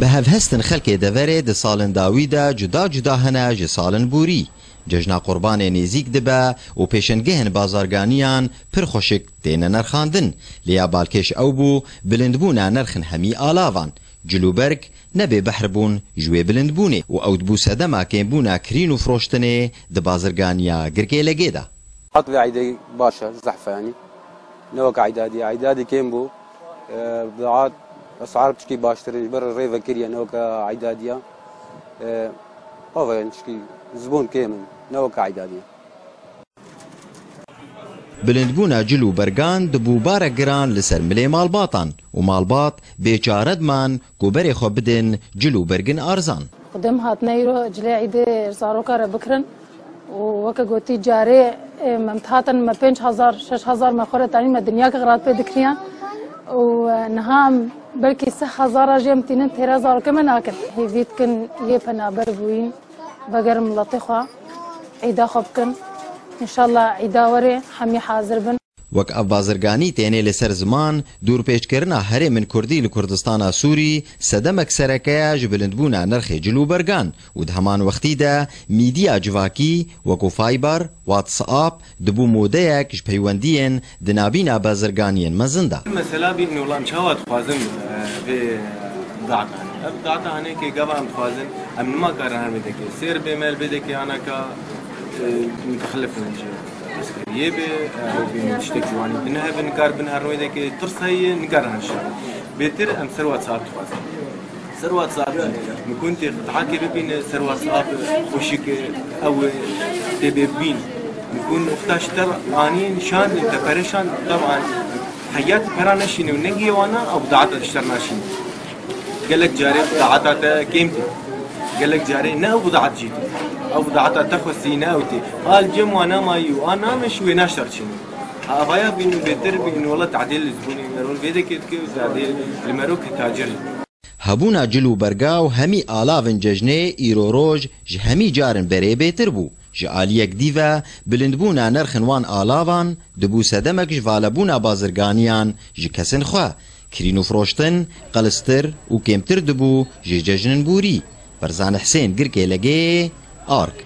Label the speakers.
Speaker 1: به هفهستن خلک دوره د سالن داویدا جدا جدا هنه ج سالن بوری ججنا قربان نزیک دبه و پیشنگهن بازارگانیان پر خوشک دین نرخاندن لیا بالکش او بو بلندبونا نرخن همی آلاوان جلوبرگ نبی بحربون جوی بلندبونه و او دبو سدما کن بونا کرین و فروشتنه د بازارگانیا گرگه لگه ده
Speaker 2: حطوی عیدی باشه زحفه يعني نوك عیدادی کن بو بضاعات اسعار بتشكي باشتري بر ريفا كيريا نوكا عيداديا هو نشكي زبون كامل نوكا عيداديا
Speaker 1: بلندبونا جلو برگان دبو بارا گران لسر ملی مالباطان و مالباط بیچارد من گوبری خو بدن جلو برگن ارزان
Speaker 3: قدم هات نيرو جلي عيدي صاروكا بكرن ووكا قوتي جاري ممتهاتن ما 5000 6000 ما خورت يعني ما دنيا غرات بدكريان ونهام بلكي 6000 جيمتين 3000 كمان اكل هي فيتكن يبنا بربوين بقرم لطيخه عيدا خبكن ان شاء الله عيدا وري حمي حاضر بن
Speaker 1: وك اف بازرگانی تینه لسر زمان دور پیش کرنا هره من کردی لکردستان سوری سدمک سرکه جبلندبونا نرخ جلو برگان و دهمان وقتی ده میدیا جواکی وکو فایبر واتس آپ دبو موده یک جپیوندین دنابینا بازرگانین مزنده
Speaker 4: مثلا بین نولان چاوات خوازم به ضعتا هنه که گوه هم خوازم ام نما کارن هر میده که سیر بیمل بده که آنها که متخلف نجه یه به اشتکوانی بنها بنکار بنها رویده که ترسایی نکار هنشان بهتر ام سر واتساب خوازم سر واتساب مكنت تعاكي بين سر واتساب وشك او تبين نكون اختاشتر اني شان تفرشان طبعا حيات فرانشين ونجي وانا او بضاعه اشترناشين قال لك جاري بضاعتها قيمتي قال لك جاري نا بضاعه جيتي او بضاعتها تخوسي ناوتي قال جم وانا مايو انا مش ويناشر شنو ابايا بين بيتر بين والله تعديل الزبوني مرول بيدك كي تعديل المروك تاجر
Speaker 1: هبونا جلو برگاو همی آلاون ججنه ایرو روج جه همی جارن بره بیتر بو جه آلیک دیوه بلندبونا نرخنوان آلاوان دبو سدمک جوالبونا بازرگانیان جه کسن خواه کرینو فروشتن قلستر و کمتر دبو جه ججنن بوری برزان حسین گرگه لگه آرک